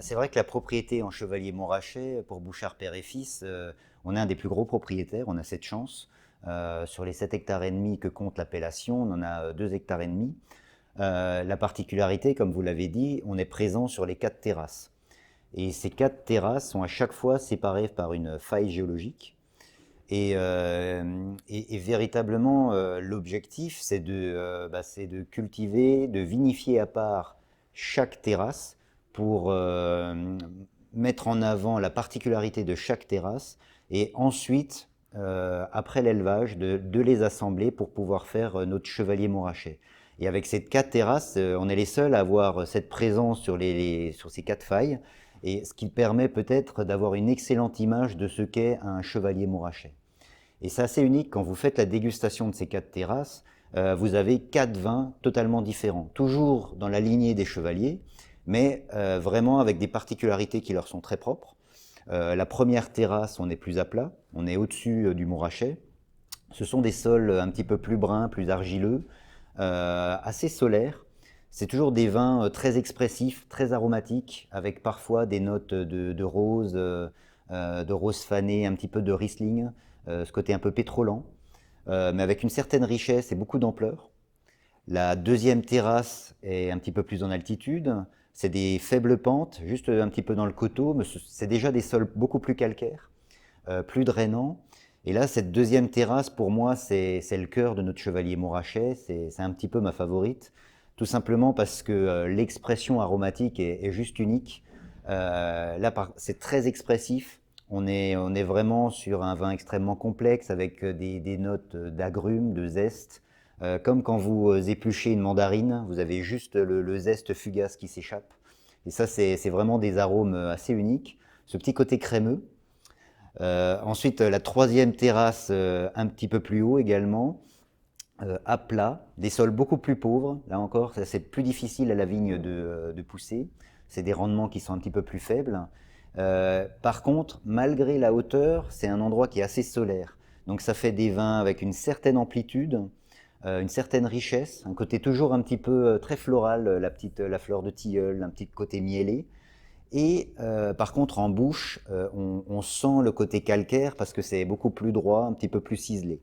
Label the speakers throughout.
Speaker 1: C'est vrai que la propriété en Chevalier Montrachet, pour Bouchard Père et Fils, on est un des plus gros propriétaires, on a cette chance. Sur les 7 hectares et demi que compte l'appellation, on en a 2 hectares et demi. La particularité, comme vous l'avez dit, on est présent sur les 4 terrasses. Et ces 4 terrasses sont à chaque fois séparées par une faille géologique. Et véritablement, l'objectif, c'est de cultiver, de vinifier à part chaque terrasse pour mettre en avant la particularité de chaque terrasse et ensuite, après l'élevage, de les assembler pour pouvoir faire notre chevalier montrachet. Et avec ces 4 terrasses, on est les seuls à avoir cette présence sur ces 4 failles, et ce qui permet peut-être d'avoir une excellente image de ce qu'est un chevalier montrachet. Et c'est assez unique quand vous faites la dégustation de ces 4 terrasses, vous avez 4 vins totalement différents, toujours dans la lignée des chevaliers, mais vraiment avec des particularités qui leur sont très propres. La première terrasse, on est plus à plat, on est au-dessus du Montrachet. Ce sont des sols un petit peu plus bruns, plus argileux, assez solaires. C'est toujours des vins très expressifs, très aromatiques, avec parfois des notes de rose fanée, un petit peu de Riesling, ce côté un peu pétrolant, mais avec une certaine richesse et beaucoup d'ampleur. La deuxième terrasse est un petit peu plus en altitude. C'est des faibles pentes, juste un petit peu dans le coteau, mais c'est déjà des sols beaucoup plus calcaires, plus drainants. Et là, cette deuxième terrasse, pour moi, c'est le cœur de notre chevalier montrachet. C'est un petit peu ma favorite, tout simplement parce que l'expression aromatique est juste unique. Là, c'est très expressif. On est vraiment sur un vin extrêmement complexe avec des notes d'agrumes, de zeste. Comme quand vous épluchez une mandarine, vous avez juste le zeste fugace qui s'échappe. Et ça, c'est vraiment des arômes assez uniques. Ce petit côté crémeux. Ensuite, la troisième terrasse, un petit peu plus haut également, à plat, des sols beaucoup plus pauvres. Là encore, c'est plus difficile à la vigne de pousser. C'est des rendements qui sont un petit peu plus faibles. Par contre, malgré la hauteur, c'est un endroit qui est assez solaire. Donc ça fait des vins avec une certaine amplitude, une certaine richesse, un côté toujours un petit peu très floral, la fleur de tilleul, un petit côté mielé. Et par contre, en bouche, on sent le côté calcaire parce que c'est beaucoup plus droit, un petit peu plus ciselé.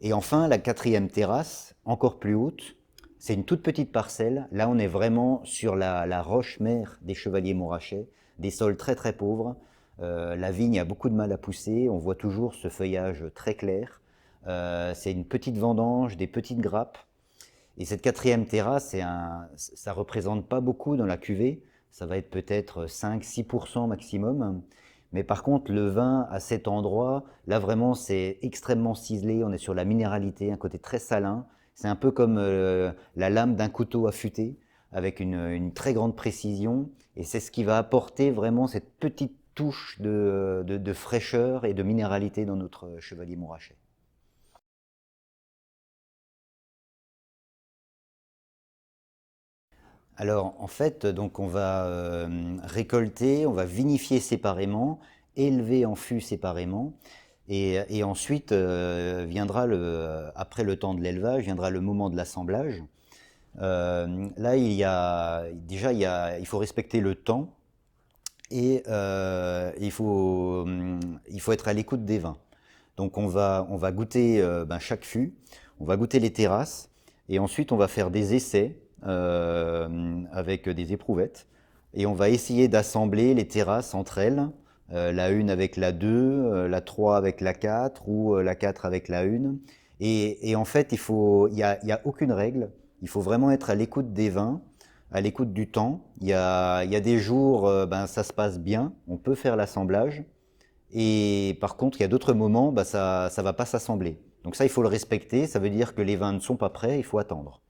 Speaker 1: Et enfin, la quatrième terrasse, encore plus haute, c'est une toute petite parcelle. Là, on est vraiment sur la roche-mère des chevaliers montrachets, des sols très très pauvres. La vigne a beaucoup de mal à pousser, on voit toujours ce feuillage très clair. C'est une petite vendange, des petites grappes. Et cette quatrième terrasse, ça ne représente pas beaucoup dans la cuvée, ça va être peut-être 5-6% maximum. Mais par contre, le vin à cet endroit, là vraiment, c'est extrêmement ciselé, on est sur la minéralité, un côté très salin. C'est un peu comme la lame d'un couteau affûté, avec une très grande précision. Et c'est ce qui va apporter vraiment cette petite touche de fraîcheur et de minéralité dans notre chevalier montrachet. Alors en fait, donc on va récolter, on va vinifier séparément, élever en fût séparément, et ensuite viendra après le temps de l'élevage, viendra le moment de l'assemblage. Là, il faut respecter le temps et il faut être à l'écoute des vins. Donc on va goûter chaque fût, on va goûter les terrasses, et ensuite on va faire des essais avec des éprouvettes, et on va essayer d'assembler les terrasses entre elles, la 1 avec la 2, la 3 avec la 4, ou la 4 avec la 1. Et en fait, il y a aucune règle, il faut vraiment être à l'écoute des vins, à l'écoute du temps. Il y a des jours, ça se passe bien, on peut faire l'assemblage, et par contre, il y a d'autres moments, ça ne va pas s'assembler. Donc ça, il faut le respecter. Ça veut dire que les vins ne sont pas prêts, il faut attendre.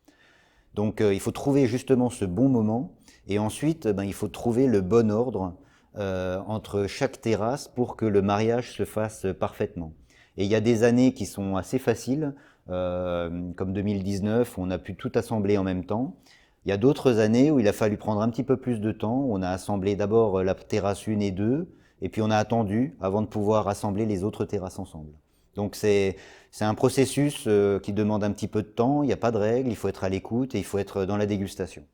Speaker 1: Donc il faut trouver justement ce bon moment. Et ensuite, il faut trouver le bon ordre entre chaque terrasse pour que le mariage se fasse parfaitement. Et il y a des années qui sont assez faciles, comme 2019, où on a pu tout assembler en même temps. Il y a d'autres années où il a fallu prendre un petit peu plus de temps. On a assemblé d'abord la terrasse 1 et 2, et puis on a attendu avant de pouvoir assembler les autres terrasses ensemble. Donc c'est un processus qui demande un petit peu de temps, il n'y a pas de règle, il faut être à l'écoute et il faut être dans la dégustation.